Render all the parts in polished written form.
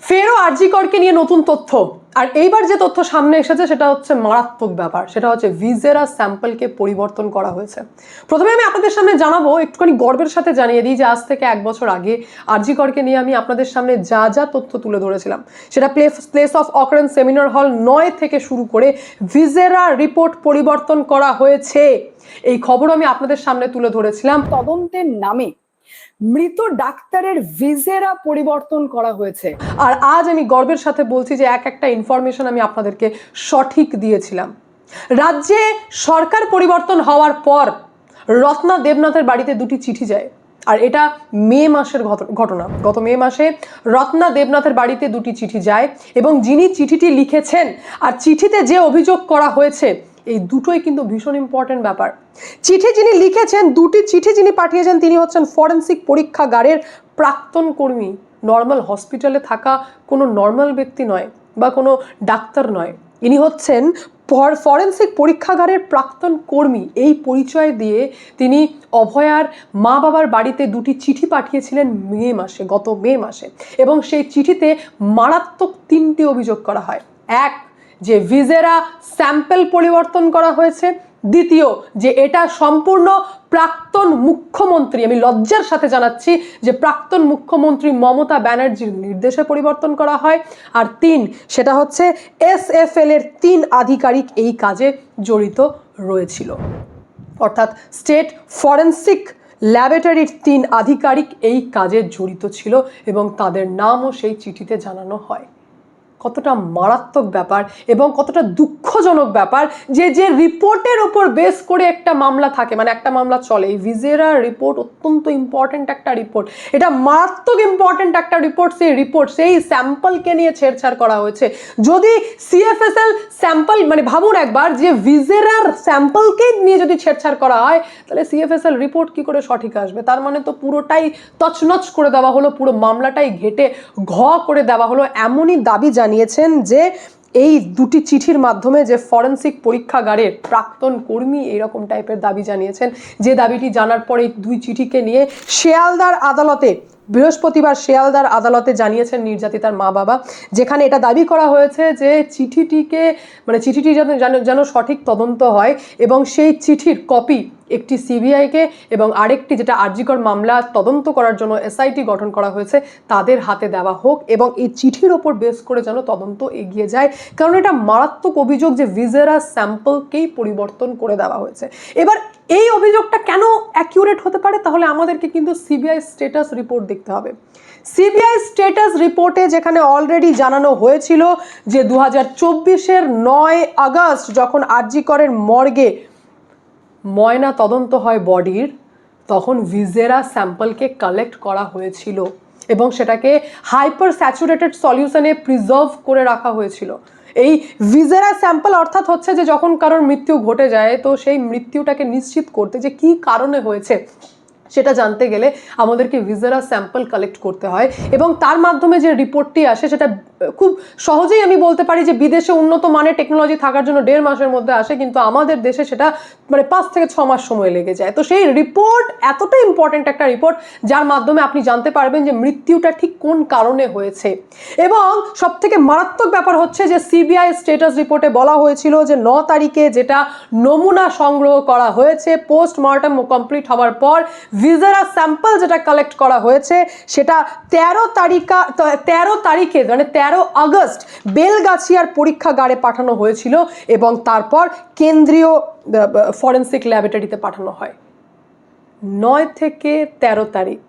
ফেরও আরজি করকে নিয়ে নতুন তথ্য। আর এইবার যে তথ্য সামনে এসেছে সেটা হচ্ছে মারাত্মক ব্যাপার, সেটা হচ্ছে ভিসেরা স্যাম্পলকে পরিবর্তন করা হয়েছে। প্রথমে আমি আপনাদের সামনে জানাবো, একটুখানি গর্বের সাথে জানিয়ে দিই যে আজ থেকে 1 বছর আগে আরজি করকে নিয়ে আমি আপনাদের সামনে যা যা তথ্য তুলে ধরেছিলাম, সেটা place of occurrence seminar hall 9 থেকে শুরু করে ভিসেরা রিপোর্ট পরিবর্তন করা হয়েছে, এই খবর আমি আপনাদের সামনে তুলে ধরেছিলাম। তদন্তের নামে মৃত ডাক্তারের ভিসেরা পরিবর্তন করা হয়েছে। আর আজ আমি গর্বের সাথে বলছি যে একটা ইনফরমেশন আমি আপনাদেরকে সঠিক দিয়েছিলাম। রাজ্যে সরকার পরিবর্তন হওয়ার পর রত্না দেবনাথের বাড়িতে 2টি চিঠি যায়। আর এটা মে মাসের ঘটনা। গত মে মাসে রত্না দেবনাথের বাড়িতে 2টি চিঠি যায় এবং যিনি চিঠিটি লিখেছেন আর চিঠিতে যে অভিযোগ করা হয়েছে, এই দুটোই কিন্তু ভীষণ ইম্পর্টেন্ট ব্যাপার। চিঠি যিনি লিখেছেন, 2টি চিঠি যিনি পাঠিয়েছেন, তিনি হচ্ছেন ফরেন্সিক পরীক্ষাগারের প্রাক্তন কর্মী। নর্মাল হসপিটালে থাকা কোনো নর্মাল ব্যক্তি নয় বা কোনো ডাক্তার নয়, ইনি হচ্ছেন ফরেন্সিক পরীক্ষাগারের প্রাক্তন কর্মী। এই পরিচয় দিয়ে তিনি অভয়ার মা বাবার বাড়িতে 2টি চিঠি পাঠিয়েছিলেন গত মে মাসে, এবং সেই চিঠিতে মারাত্মক 3টি অভিযোগ করা হয়। এক, যে ভিসেরা স্যাম্পল পরিবর্তন করা হয়েছে। দ্বিতীয়, যে এটা সম্পূর্ণ প্রাক্তন মুখ্যমন্ত্রী, আমি লজ্জার সাথে জানাচ্ছি যে প্রাক্তন মুখ্যমন্ত্রী মমতা ব্যানার্জির নির্দেশে পরিবর্তন করা হয়। আর 3, সেটা হচ্ছে SFL এর 3 আধিকারিক এই কাজে জড়িত রয়েছিল, অর্থাৎ স্টেট ফরেন্সিক ল্যাবরেটরির 3 আধিকারিক এই কাজে জড়িত ছিল এবং তাদের নামও সেই চিঠিতে জানানো হয়। কতটা মারাত্মক ব্যাপার এবং কতটা দুঃখজনক ব্যাপার যে রিপোর্টের উপর বেস করে একটা মামলা থাকে, মানে একটা মামলা চলে। এই ভিসেরা রিপোর্ট অত্যন্ত ইম্পর্টেন্ট একটা রিপোর্ট, এটা মারাত্মক ইম্পর্টেন্ট একটা রিপোর্ট। সেই স্যাম্পলকে নিয়ে ছেড়ছাড় করা হয়েছে। যদি CFSL স্যাম্পল, মানে ভাবুন একবার, যে ভিসেরার স্যাম্পলকে নিয়ে যদি ছেড়ছাড় করা হয়, তাহলে CFSL রিপোর্ট কি করে সঠিক আসবে? তার মানে তো পুরোটাই তছনছ করে দেওয়া হলো, পুরো মামলাটাই ঘেটে ঘ করে দেওয়া হলো। এমনই দাবি জানিয়েছেন যে এই 2টি চিঠির মাধ্যমে যে ফরেন্সিক পরীক্ষাগারের প্রাক্তন কর্মী এইরকম টাইপের দাবি জানিয়েছেন, যে দাবিটি জানার পরে এই 2 চিঠিকে নিয়ে শিয়ালদার আদালতে, বৃহস্পতিবার শিয়ালদার আদালতে জানিয়েছেন নির্যাতিতার মা বাবা, যেখানে এটা দাবি করা হয়েছে যে চিঠিটি যেন সঠিক তদন্ত হয় এবং সেই চিঠির কপি একটি CBI-কে এবং আরেকটি, যেটা আরজিকর মামলা তদন্ত করার জন্য SIT গঠন করা হয়েছে, তাদের হাতে দেওয়া হোক এবং এই চিঠির ওপর বেস করে যেন তদন্ত এগিয়ে যায়। কারণ এটা মারাত্মক অভিযোগ যে ভিসেরা স্যাম্পলকেই পরিবর্তন করে দেওয়া হয়েছে। এবার এই অভিযোগটা কেন অ্যাকিউরেট হতে পারে? তাহলে আমাদেরকে কিন্তু CBI স্ট্যাটাস রিপোর্ট দেখতে হবে। CBI স্ট্যাটাস রিপোর্টে যেখানে অলরেডি জানানো হয়েছিল যে 2024-এর 9 আগস্ট যখন আরজি করের মর্গে ময়না তদন্ত হয় বডির, তখন ভিসেরা স্যাম্পলকে কালেক্ট করা হয়েছিল এবং সেটাকে হাইপার স্যাচুরেটেড সলিউশনে প্রিজার্ভ করে রাখা হয়েছিল। এই ভিসেরা স্যাম্পল অর্থাৎ হচ্ছে যে যখন কারোর মৃত্যু ঘটে যায়, তো সেই মৃত্যুটাকে নিশ্চিত করতে যে কী কারণে হয়েছে সেটা জানতে গেলে আমাদেরকে ভিসেরা স্যাম্পল কালেক্ট করতে হয় এবং তার মাধ্যমে যে রিপোর্টটি আসে সেটা খুব সহজেই আমি বলতে পারি যে বিদেশে উন্নত মানের টেকনোলজি থাকার জন্য 1.5 মাসের মধ্যে আসে, কিন্তু আমাদের দেশে সেটা মানে 5 থেকে 6 মাস সময় লেগে যায়। তো সেই রিপোর্ট এতটা ইম্পর্টেন্ট একটা রিপোর্ট যার মাধ্যমে আপনি জানতে পারবেন যে মৃত্যুটা ঠিক কোন কারণে হয়েছে। এবং সবথেকে মারাত্মক ব্যাপার হচ্ছে যে CBI স্ট্যাটাস রিপোর্টে বলা হয়েছিল যে 9 তারিখে যেটা নমুনা সংগ্রহ করা হয়েছে, পোস্টমর্টম কমপ্লিট হওয়ার পর ভিসেরা স্যাম্পল যেটা কালেক্ট করা হয়েছে সেটা 13 তারিখে মানে 13 আগস্ট বেলগাছিয়ার পরীক্ষাগারে পাঠানো হয়েছিল এবং তারপর কেন্দ্রীয় ফরেন্সিক ল্যাবরেটরিতে পাঠানো হয়। 9 থেকে 13 তারিখ,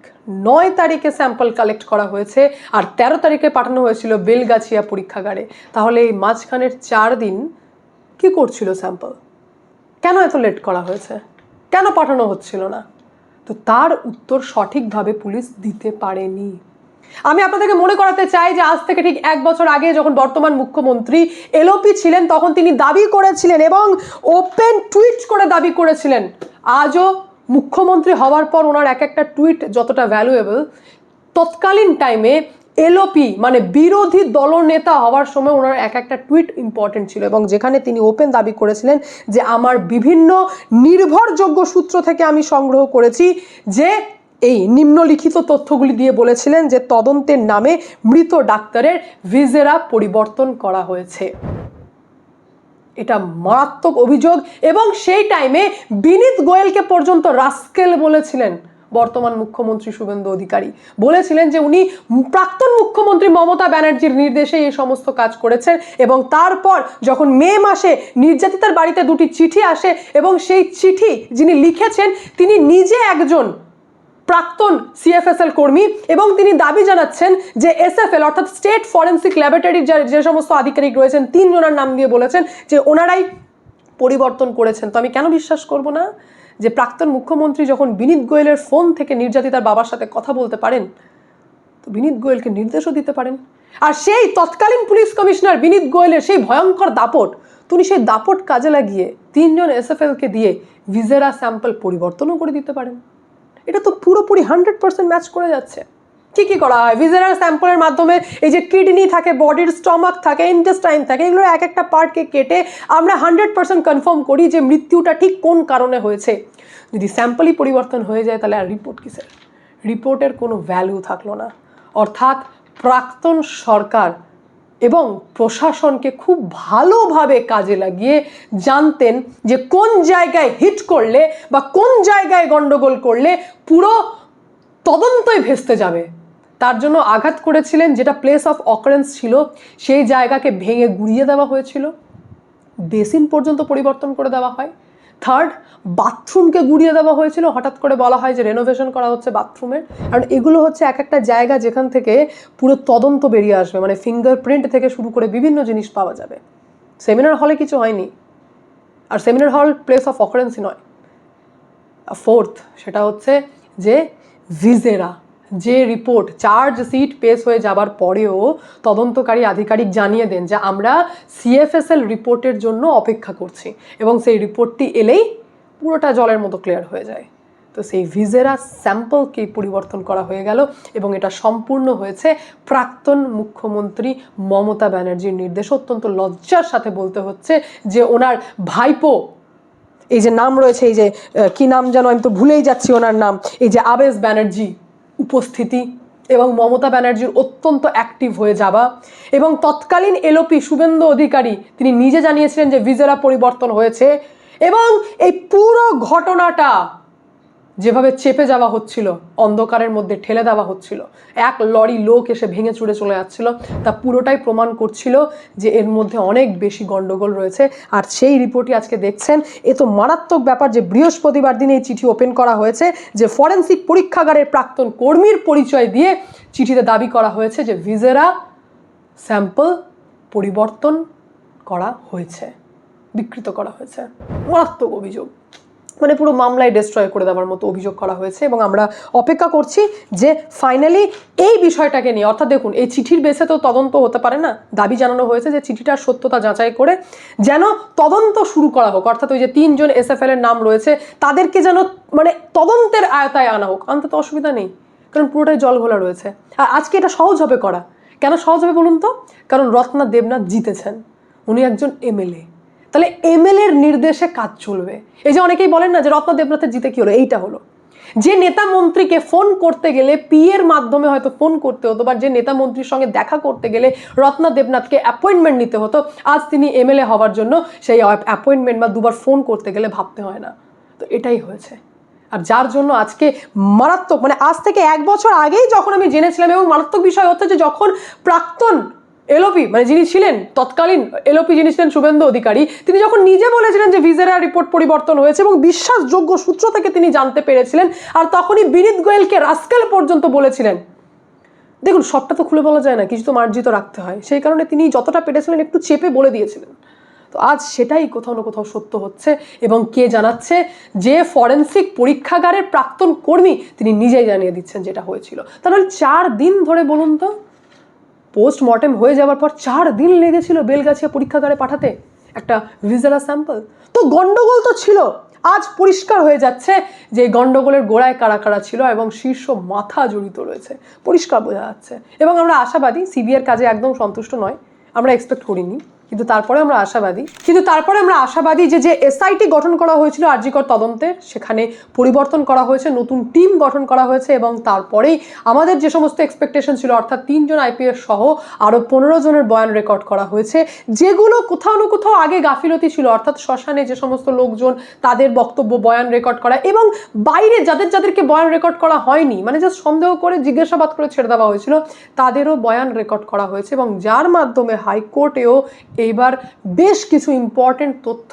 9 তারিখে স্যাম্পল কালেক্ট করা হয়েছে আর 13 তারিখে পাঠানো হয়েছিল বেলগাছিয়া পরীক্ষাগারে। তাহলে এই মাঝখানের 4 দিন কি করছিল স্যাম্পল? কেন এত লেট করা হয়েছে? কেন পাঠানো হচ্ছিল না? তো তার উত্তর সঠিকভাবে পুলিশ দিতে পারেনি। আমি আপনাদেরকে মনে করাতে চাই যে আজ থেকে ঠিক 1 বছর আগে যখন বর্তমান মুখ্যমন্ত্রী LOP ছিলেন, তখন তিনি দাবি করেছিলেন এবং ওপেন টুইট করে দাবি করেছিলেন, আজও মুখ্যমন্ত্রী হওয়ার পর ওনার একটা টুইট যতটা ভ্যালুয়েবল, তৎকালীন টাইমে LOP মানে বিরোধী দলনেতা হওয়ার সময় ওনার একটা টুইট ইম্পর্টেন্ট ছিল এবং যেখানে তিনি ওপেন দাবি করেছিলেন যে আমার বিভিন্ন নির্ভরযোগ্য সূত্র থেকে আমি সংগ্রহ করেছি যে এই নিম্নলিখিত তথ্যগুলি দিয়ে বলেছিলেন যে তদন্তের নামে মৃত ডাক্তারের ভিসেরা পরিবর্তন করা হয়েছে। এটা মারাত্মক অভিযোগ, এবং সেই টাইমে বিনীত গোয়েলকে পর্যন্ত রাস্কেল বলেছিলেন বর্তমান মুখ্যমন্ত্রী শুভেন্দু অধিকারী। বলেছিলেন যে উনি প্রাক্তন মুখ্যমন্ত্রী মমতা ব্যানার্জির নির্দেশে এই সমস্ত কাজ করেছেন, এবং তারপর যখন মে মাসে নির্যাতিতার বাড়িতে দুটি চিঠি আসে এবং সেই চিঠি যিনি লিখেছেন তিনি নিজে একজন প্রাক্তন সিএফএসএল কর্মী, এবং তিনি দাবি জানাচ্ছেন যে এসএফএল অর্থাৎ স্টেট ফরেন্সিক ল্যাবরেটরির যে সমস্ত আধিকারিক রয়েছেন 3 জনের নাম দিয়ে বলেছেন যে ওনারাই পরিবর্তন করেছেন। তো আমি কেন বিশ্বাস করব না যে প্রাক্তন মুখ্যমন্ত্রী যখন বিনীত গোয়েলের ফোন থেকে নির্যাতিতার বাবার সাথে কথা বলতে পারেন, তো বিনীত গোয়েলকে নির্দেশও দিতে পারেন। আর সেই তৎকালীন পুলিশ কমিশনার বিনীত গোয়েলের সেই ভয়ঙ্কর দাপট, তিনি সেই দাপট কাজে লাগিয়ে 3 জন এসএফএলকে দিয়ে ভিসেরা স্যাম্পল পরিবর্তনও করে দিতে পারেন। এটা তো পুরোপুরি 100% ম্যাচ করে যাচ্ছে। কি করা হয় ভিসেরাল স্যাম্পলের মাধ্যমে? এই যে কিডনি থাকে, বডির স্টমাক থাকে, ইন্টেস্টাইন থাকে, এগুলো এক একটা পার্টকে কেটে আমরা 100% কনফার্ম করি যে মৃত্যুটা ঠিক কোন কারণে হয়েছে। যদি স্যাম্পলই পরিবর্তন হয়ে যায় তাহলে আর রিপোর্ট কিসের? রিপোর্টের কোনো ভ্যালু থাকলো না। অর্থাৎ প্রাক্তন সরকার এবং প্রশাসনকে খুব ভালোভাবে কাজে লাগিয়ে জানতেন যে কোন জায়গায় হিট করলে বা কোন জায়গায় গন্ডগোল করলে পুরো তদন্তই ভেস্তে যাবে। তার জন্য আঘাত করেছিলেন, যেটা প্লেস অফ অকারেন্স ছিল সেই জায়গাকে ভেঙে গুড়িয়ে দেওয়া হয়েছিল, বেসিন পর্যন্ত পরিবর্তন করে দেওয়া হয়। থার্ড, বাথরুমকে গুড়িয়ে দেওয়া হয়েছিল। হঠাৎ করে বলা হয় যে রেনোভেশন করা হচ্ছে বাথরুমের, কারণ এগুলো হচ্ছে এক একটা জায়গা যেখান থেকে পুরো তদন্ত বেরিয়ে আসবে, মানে ফিঙ্গারপ্রিন্ট থেকে শুরু করে বিভিন্ন জিনিস পাওয়া যাবে। সেমিনার হলে কিছু হয়নি, আর সেমিনার হল প্লেস অফ অকারেন্সই নয়। ফোর্থ, সেটা হচ্ছে যে ভিসেরা যে রিপোর্ট চার্জশিট পেশ হয়ে যাবার পরেও তদন্তকারী আধিকারিক জানিয়ে দেন যে আমরা সিএফএসএল রিপোর্টের জন্য অপেক্ষা করছি, এবং সেই রিপোর্টটি এলেই পুরোটা জলের মতো ক্লিয়ার হয়ে যায়। তো সেই ভিসেরা স্যাম্পলকে পরিবর্তন করা হয়ে গেল, এবং এটা সম্পূর্ণ হয়েছে প্রাক্তন মুখ্যমন্ত্রী মমতা ব্যানার্জির নির্দেশ। অত্যন্ত লজ্জার সাথে বলতে হচ্ছে যে ওনার ভাইপো, এই যে নাম রয়েছে, এই যে কি নাম যেন, আমি তো ভুলেই যাচ্ছি ওনার নাম, এই যে আবেশ ব্যানার্জি উপস্থিতি এবং মমতা ব্যানার্জির অত্যন্ত অ্যাক্টিভ হয়ে যাওয়া, এবং তৎকালীন এলওপি শুভেন্দু অধিকারী তিনি নিজে জানিয়েছিলেন যে ভিসেরা পরিবর্তন হয়েছে, এবং এই পুরো ঘটনাটা যেভাবে চেপে যাওয়া হচ্ছিল, অন্ধকারের মধ্যে ঠেলে দেওয়া হচ্ছিল, এক লরি লোক এসে ভেঙে চুরে চলে যাচ্ছিল, তা পুরোটাই প্রমাণ করছিল যে এর মধ্যে অনেক বেশি গন্ডগোল রয়েছে। আর সেই রিপোর্টই আজকে দেখছেন। এ তো মারাত্মক ব্যাপার যে বৃহস্পতিবার দিনে এই চিঠি ওপেন করা হয়েছে, যে ফরেন্সিক পরীক্ষাগারের প্রাক্তন কর্মীর পরিচয় দিয়ে চিঠিতে দাবি করা হয়েছে যে ভিসেরা স্যাম্পল পরিবর্তন করা হয়েছে, বিকৃত করা হয়েছে। মারাত্মক অভিযোগ, মানে পুরো মামলায় ডিস্ট্রয় করে দেওয়ার মতো অভিযোগ করা হয়েছে, এবং আমরা অপেক্ষা করছি যে ফাইনালি এই বিষয়টাকে নিয়ে, অর্থাৎ দেখুন এই চিঠির বেসে তো তদন্ত হতে পারে না। দাবি জানানো হয়েছে যে চিঠিটার সত্যতা যাচাই করে যেন তদন্ত শুরু করা হোক, অর্থাৎ ওই যে 3 জন এসএফএল এর নাম রয়েছে তাদেরকে যেন মানে তদন্তের আয়তায় আনা হোক। আনতে তো অসুবিধা নেই, কারণ পুরোটাই জল ঘোলা রয়েছে। আর আজকে এটা সহজ হবে করা। কেন সহজ হবে বলুন তো? কারণ রত্না দেবনাথ জিতেছেন, উনি একজন এমএলএ, তাহলে এমএলএর নির্দেশে কাজ চলবে। এই যে অনেকেই বলেন না যে রত্না দেবনাথের জিতে কি হলো, এইটা হলো যে নেতা মন্ত্রীকে ফোন করতে গেলে পিএর মাধ্যমে হয়তো ফোন করতে হতো, বা যে নেতা মন্ত্রীর সঙ্গে দেখা করতে গেলে রত্না দেবনাথকে অ্যাপয়েন্টমেন্ট নিতে হতো, আজ তিনি এমএলএ হওয়ার জন্য সেই অ্যাপয়েন্টমেন্ট বা দুবার ফোন করতে গেলে ভাবতে হয় না। তো এটাই হয়েছে, আর যার জন্য আজকে মারাত্মক, মানে আজ থেকে 1 বছর আগেই যখন আমি জেনেছিলাম, এবং মারাত্মক বিষয় হচ্ছে যে যখন প্রাক্তন এলওপি মানে যিনি ছিলেন তৎকালীন এলওপি যিনি ছিলেন শুভেন্দু অধিকারী, তিনি যখন নিজে বলেছিলেন যে ভিসেরা রিপোর্ট পরিবর্তন হয়েছে এবং বিশ্বাসযোগ্য সূত্র থেকে তিনি জানতে পেরেছিলেন, আর তখনই বিনীত গোয়েলকে রাস্কেল পর্যন্ত বলেছিলেন। দেখুন সবটা তো খুলে বলা যায় না, কিছু তো মার্জিত রাখতে হয়, সেই কারণে তিনি যতটা পেরেছিলেন একটু চেপে বলে দিয়েছিলেন। তো আজ সেটাই কোথাও না কোথাও সত্য হচ্ছে, এবং কে জানাচ্ছে? যে ফরেন্সিক পরীক্ষাগারের প্রাক্তন কর্মী তিনি নিজেই জানিয়ে দিচ্ছেন যেটা হয়েছিল। তাহলে 4 দিন ধরে বলুন তো, পোস্টমর্টেম হয়ে যাওয়ার পর 4 দিন লেগেছিল বেলগাছিয়া পরীক্ষাগারে পাঠাতে একটা ভিসেরা স্যাম্পল। তো গন্ডগোল তো ছিল, আজ পরিষ্কার হয়ে যাচ্ছে যে এই গন্ডগোলের গোড়ায় কারা কারা ছিল এবং শীর্ষ মাথা জড়িত রয়েছে, পরিষ্কার বোঝা যাচ্ছে। এবং আমরা আশাবাদী সিবিআইয়ের কাজে একদম সন্তুষ্ট নয়, আমরা এক্সপেক্ট করিনি কিন্তু তারপরে আমরা আশাবাদী যে এসআইটি গঠন করা হয়েছিল আরজি কর তদন্তের, সেখানে পরিবর্তন করা হয়েছে, নতুন টিম গঠন করা হয়েছে এবং তারপরেই আমাদের যে সমস্ত এক্সপেকটেশন ছিল, অর্থাৎ 3 জন আইপিএস সহ আরও 15 জনের বয়ান রেকর্ড করা হয়েছে, যেগুলো কোথাও না কোথাও আগে গাফিলতি ছিল, অর্থাৎ শ্মশানে যে সমস্ত লোকজন তাদের বক্তব্য বয়ান রেকর্ড করা এবং বাইরে যাদেরকে বয়ান রেকর্ড করা হয়নি, মানে জাস্ট সন্দেহ করে জিজ্ঞাসাবাদ করে ছেড়ে দেওয়া হয়েছিল, তাদেরও বয়ান রেকর্ড করা হয়েছে এবং যার মাধ্যমে হাইকোর্টেও এইবার বেশ কিছু ইম্পর্টেন্ট তথ্য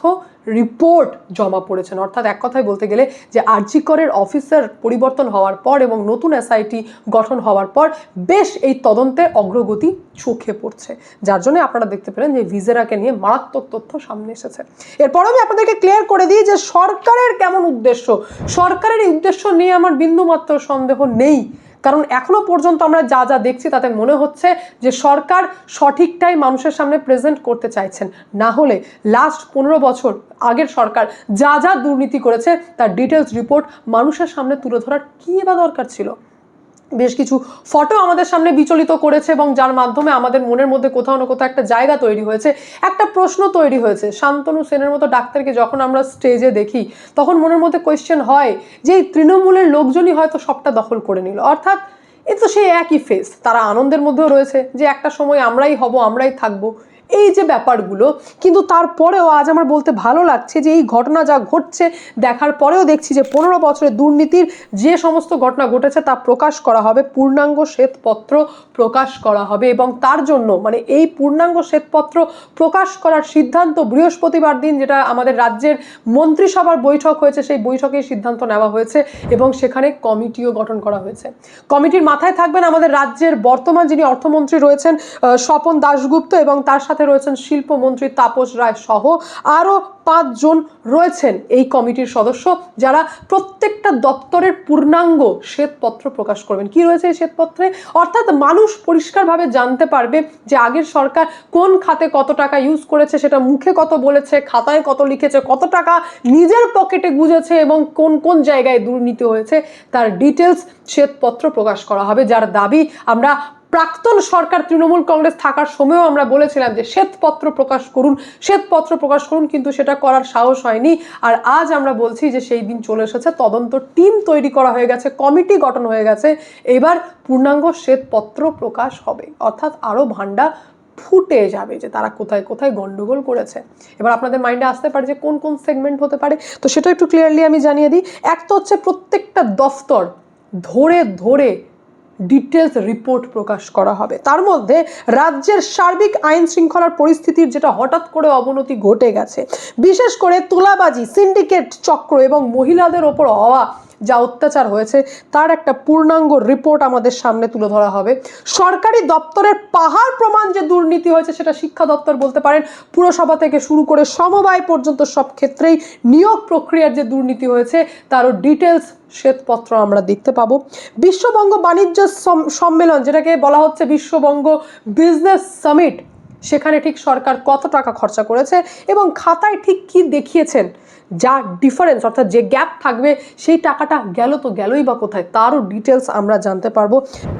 রিপোর্ট জমা পড়েছেন। অর্থাৎ এক কথায় বলতে গেলে যে আরজি করের অফিসার পরিবর্তন হওয়ার পর এবং নতুন এসআইটি গঠন হওয়ার পর বেশ এই তদন্তে অগ্রগতি চোখে পড়ছে, যার জন্য আপনারা দেখতে পেলেন যে ভিজেরাকে নিয়ে মারাত্মক তথ্য সামনে এসেছে। এরপর আমি আপনাদেরকে ক্লিয়ার করে দিই যে সরকারের কেমন উদ্দেশ্য। সরকারের এই উদ্দেশ্য নিয়ে আমার বিন্দুমাত্র সন্দেহ নেই, কারণ এখনো পর্যন্ত আমরা যা যা দেখছি তাতে মনে হচ্ছে যে সরকার সঠিকটাই মানুষের সামনে প্রেজেন্ট করতে চাইছেন। না হলে লাস্ট 15 বছর আগের সরকার যা যা দুর্নীতি করেছে তার ডিটেলস রিপোর্ট মানুষের সামনে তুলে ধরার কী বা দরকার ছিল। বেশ কিছু ফটো আমাদের সামনে বিচলিত করেছে এবং যার মাধ্যমে আমাদের মনের মধ্যে কোথাও না কোথাও একটা জায়গা তৈরি হয়েছে, একটা প্রশ্ন তৈরি হয়েছে। শান্তনু সেনের মতো ডাক্তারকে যখন আমরা স্টেজে দেখি তখন মনের মধ্যে কোয়েশ্চেন হয় যে এই তৃণমূলের লোকজনই হয়তো সবটা দখল করে নিল, অর্থাৎ এ তো সেই একই ফেস। তারা আনন্দের মধ্যেও রয়েছে যে একটা সময় আমরাই হব, আমরাই থাকবো, এই যে ব্যাপারগুলো। কিন্তু তারপরেও আজ আমার বলতে ভালো লাগছে যে এই ঘটনা যা ঘটছে দেখার পরেও দেখছি যে 15 বছরের দুর্নীতির যে সমস্ত ঘটনা ঘটেছে তা প্রকাশ করা হবে, পূর্ণাঙ্গ শ্বেতপত্র প্রকাশ করা হবে এবং তার জন্য মানে এই পূর্ণাঙ্গ শ্বেতপত্র প্রকাশ করার সিদ্ধান্ত বৃহস্পতিবার দিন, যেটা আমাদের রাজ্যের মন্ত্রিসভার বৈঠক হয়েছে, সেই বৈঠকেই সিদ্ধান্ত নেওয়া হয়েছে এবং সেখানে কমিটিও গঠন করা হয়েছে। কমিটির মাথায় থাকবেন আমাদের রাজ্যের বর্তমান যিনি অর্থমন্ত্রী রয়েছেন স্বপন দাশগুপ্ত এবং তার সাথে রয়েছেন শিল্পমন্ত্রী তাপস রায় সহ আরও 5 জন রয়েছেন এই কমিটির সদস্য, যারা প্রত্যেকটা দপ্তরের পূর্ণাঙ্গ শ্বেতপত্র প্রকাশ করবেন। কি রয়েছে এই শ্বেতপত্রে? অর্থাৎ মানুষ পরিষ্কারভাবে জানতে পারবে যে আগের সরকার কোন খাতে কত টাকা ইউজ করেছে, সেটা মুখে কত বলেছে, খাতায় কত লিখেছে, কত টাকা নিজের পকেটে গুজেছে এবং কোন কোন জায়গায় দুর্নীতি হয়েছে তার ডিটেলস শ্বেতপত্র প্রকাশ করা হবে, যার দাবি আমরা প্রাক্তন সরকার তৃণমূল কংগ্রেস থাকার সময়ও আমরা বলেছিলাম যে শ্বেতপত্র প্রকাশ করুন, শ্বেতপত্র প্রকাশ করুন, কিন্তু সেটা করার সাহস হয়নি। আর আজ আমরা বলছি যে সেই দিন চলে এসেছে, তদন্ত টিম তৈরি করা হয়ে গেছে, কমিটি গঠন হয়ে গেছে, এবার পূর্ণাঙ্গ শ্বেতপত্র প্রকাশ হবে। অর্থাৎ আরও ভান্ডা ফুটে যাবে যে তারা কোথায় কোথায় গন্ডগোল করেছে। এবার আপনাদের মাইন্ডে আসতে পারে যে কোন কোন সেগমেন্ট হতে পারে, তো সেটা একটু ক্লিয়ারলি আমি জানিয়ে দিই। এক তো হচ্ছে প্রত্যেকটা দফতর ধরে ধরে ডিটেলস রিপোর্ট প্রকাশ করা হবে। তার মধ্যে রাজ্যের সার্বিক আইন শৃঙ্খলার পরিস্থিতির যেটা হঠাৎ করে অবনতি ঘটে গেছে, বিশেষ করে তোলাবাজি, সিন্ডিকেট চক্র এবং মহিলাদের ওপর হওয়া যা অত্যাচার হয়েছে তার একটা পূর্ণাঙ্গ রিপোর্ট আমাদের সামনে তুলে ধরা হবে। সরকারি দপ্তরের পাহাড় প্রমাণ যে দুর্নীতি হয়েছে, সেটা শিক্ষা দপ্তর বলতে পারেন, পুরসভা থেকে শুরু করে সমবায় পর্যন্ত সব ক্ষেত্রেই নিয়োগ প্রক্রিয়ার যে দুর্নীতি হয়েছে তারও ডিটেলস শ্বেতপত্র আমরা দেখতে পাবো। বিশ্ববঙ্গ বাণিজ্য সম্মেলন, যেটাকে বলা হচ্ছে বিশ্ববঙ্গ বিজনেস সামিট, সেখানে ঠিক সরকার কত টাকা খরচা করেছে এবং খাতায় ঠিক কি দেখিয়েছেন, যা ডিফারেন্স অর্থাৎ যে গ্যাপ থাকবে সেই টাকাটা গেল তো গেলই বা কোথায়, তারও ডিটেলস আমরা জানতে পারবো।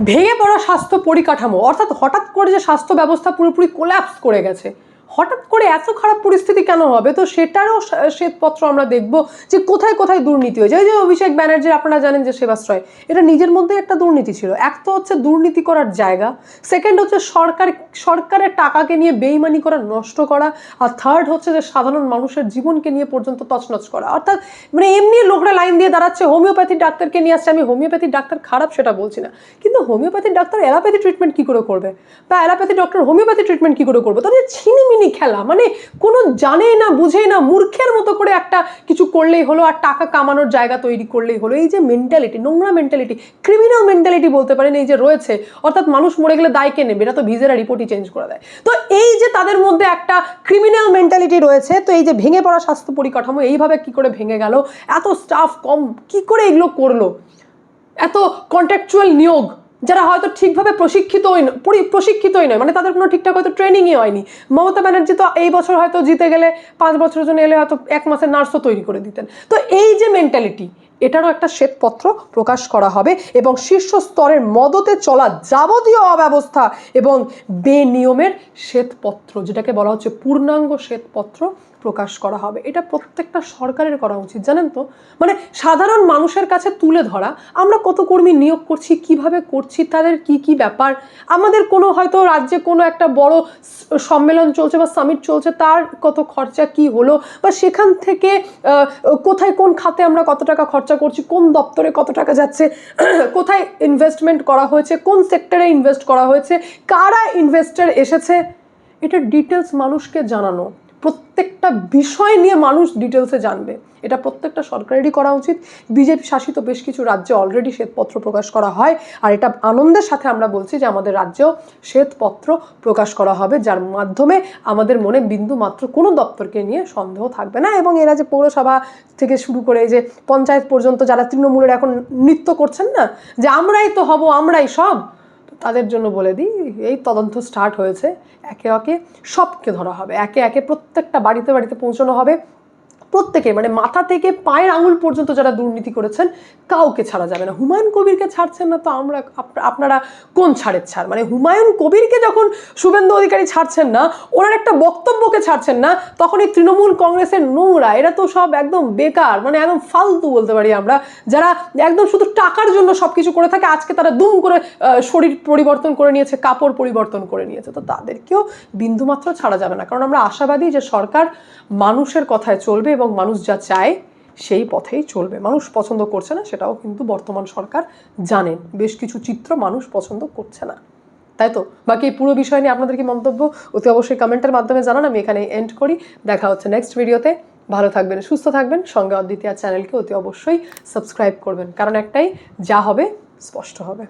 ভেঙে পড়া স্বাস্থ্য পরিকাঠামো, অর্থাৎ হঠাৎ করে যে স্বাস্থ্য ব্যবস্থা পুরোপুরি কোল্যাপস করে গেছে, হঠাৎ করে এত খারাপ পরিস্থিতি কেন হবে, তো সেটারও শ্বেতপত্র আমরা দেখব যে কোথায় কোথায় দুর্নীতি হয়েছে। ওই যে অভিষেক ব্যানার্জির আপনারা জানেন যে সেবাশ্রয়, এটা নিজের মধ্যে একটা দুর্নীতি ছিল। এক তো হচ্ছে দুর্নীতি করার জায়গা, সেকেন্ড হচ্ছে সরকারের টাকাকে নিয়ে বেইমানি করা, নষ্ট করা, আর থার্ড হচ্ছে যে সাধারণ মানুষের জীবনকে নিয়ে পর্যন্ত তছনছ করা। অর্থাৎ মানে এমনি লোকরা লাইন দিয়ে দাঁড়াচ্ছে, হোমিওপ্যাথির ডাক্তারকে নিয়ে আসছে। আমি হোমিওপ্যাথির ডাক্তার খারাপ সেটা বলছি না, কিন্তু হোমিওপ্যাথির ডাক্তার অ্যালোপ্যাথি ট্রিটমেন্ট কী করে করবে, বা অ্যালোপ্যাথি ডক্টর হোমিওপ্যাথি ট্রিটমেন্ট কী করে করবে? তাদের ছিনিমিনি খেলা, মানে কোনো জানেই না বুঝেই না, মূর্খের মতো করে একটা কিছু করলেই হলো আর টাকা কামানোর জায়গা তৈরি করলেই হলো। এই যে মেন্টালিটি, নোংরা মেন্টালিটি, ক্রিমিনাল মেন্টালিটি বলতে পারেন এই যে রয়েছে, অর্থাৎ মানুষ মরে গেলে দায় কে নেবে, এটা তো ভিজেরা রিপোর্টই চেঞ্জ করে দেয়। তো এই যে তাদের মধ্যে একটা ক্রিমিনাল মেন্টালিটি রয়েছে, তো এই যে ভেঙে পড়া স্বাস্থ্য পরিকাঠামো এইভাবে কি করে ভেঙে গেল, এত স্টাফ কম কি করে এগুলো করলো, এত কন্ট্রাকচুয়াল নিয়োগ, যারা হয়তো ঠিকভাবে প্রশিক্ষিতই নয়, মানে তাদের কোনো ঠিকঠাক হয়তো ট্রেনিংই হয়নি। মমতা ব্যানার্জি তো এই বছর হয়তো জিতে গেলে 5 বছরের জন্য এলে হয়তো 1 মাসের নার্সও তৈরি করে দিতেন। তো এই যে মেন্টালিটি, এটারও একটা শ্বেতপত্র প্রকাশ করা হবে এবং শীর্ষ স্তরের মদতে চলা যাবতীয় অব্যবস্থা এবং বেনিয়মের শ্বেতপত্র, যেটাকে বলা হচ্ছে পূর্ণাঙ্গ শ্বেতপত্র, প্রকাশ করা হবে। এটা প্রত্যেকটা সরকারের করা উচিত, জানেন তো। মানে সাধারণ মানুষের কাছে তুলে ধরা, আমরা কত কর্মী নিয়োগ করছি, কিভাবে করছি, তাদের কি কি ব্যাপার, আমাদের কোনো হয়তো রাজ্যে কোনো একটা বড় সম্মেলন চলছে বা সামিট চলছে, তার কত খরচা কি হলো, বা সেখান থেকে কোথায় কোন খাতে আমরা কত টাকা খরচা করছি, কোন দপ্তরে কত টাকা যাচ্ছে, কোথায় ইনভেস্টমেন্ট করা হয়েছে, কোন সেক্টরে ইনভেস্ট করা হয়েছে, কারা ইনভেস্টর এসেছে, এটা ডিটেলস মানুষকে জানানো। প্রত্যেকটা বিষয় নিয়ে মানুষ ডিটেলসে জানবে, এটা প্রত্যেকটা সরকারেরই করা উচিত। বিজেপি শাসিত বেশ কিছু রাজ্যে অলরেডি শ্বেতপত্র প্রকাশ করা হয়, আর এটা আনন্দের সাথে আমরা বলছি যে আমাদের রাজ্যেও শ্বেতপত্র প্রকাশ করা হবে, যার মাধ্যমে আমাদের মনে বিন্দু মাত্র কোনো দপ্তরকে নিয়ে সন্দেহ থাকবে না। এবং এরা যে পৌরসভা থেকে শুরু করে যে পঞ্চায়েত পর্যন্ত যারা তৃণমূলের এখন নৃত্য করছেন না, যে আমরাই তো হব, আমরাই সব, তাদের জন্য বলে দিই, এই তদন্ত স্টার্ট হয়েছে। একে একে সবকে ধরা হবে, একে একে প্রত্যেকটা বাড়িতে বাড়িতে পৌঁছানো হবে। প্রত্যেকে, মানে মাথা থেকে পায়ের আঙুল পর্যন্ত যারা দুর্নীতি করেছেন কাউকে ছাড়া যাবে না। হুমায়ুন কবিরকে ছাড়ছেন না তো আপনারা কোন ছাড়ের ছাড়? মানে হুমায়ুন কবিরকে যখন শুভেন্দু অধিকারী ছাড়ছেন না, ওনার একটা বক্তব্যকে ছাড়ছেন না, তখন এই তৃণমূল কংগ্রেসের নোংরা, এরা তো সব একদম বেকার, মানে একদম ফালতু বলতে পারি আমরা, যারা একদম শুধু টাকার জন্য সব কিছু করে থাকে। আজকে তারা দুম করে শরীর পরিবর্তন করে নিয়েছে, কাপড় পরিবর্তন করে নিয়েছে, তো তাদেরকেও বিন্দুমাত্র ছাড়া যাবে না। কারণ আমরা আশাবাদী যে সরকার মানুষের কথায় চলবে এবং মানুষ যা চায় সেই পথেই চলবে। মানুষ পছন্দ করছে না সেটাও কিন্তু বর্তমান সরকার জানেন, বেশ কিছু চিত্র মানুষ পছন্দ করছে না, তাই তো। বাকি এই পুরো বিষয় নিয়ে আপনাদের কি মন্তব্য অতি অবশ্যই কমেন্টের মাধ্যমে জানান। আমি এখানে এন্ড করি, দেখা হচ্ছে নেক্সট ভিডিওতে। ভালো থাকবেন, সুস্থ থাকবেন, সঙ্গে অদ্বিতীয়া চ্যানেলকে অতি অবশ্যই সাবস্ক্রাইব করবেন, কারণ একটাই, যা হবে স্পষ্ট হবে।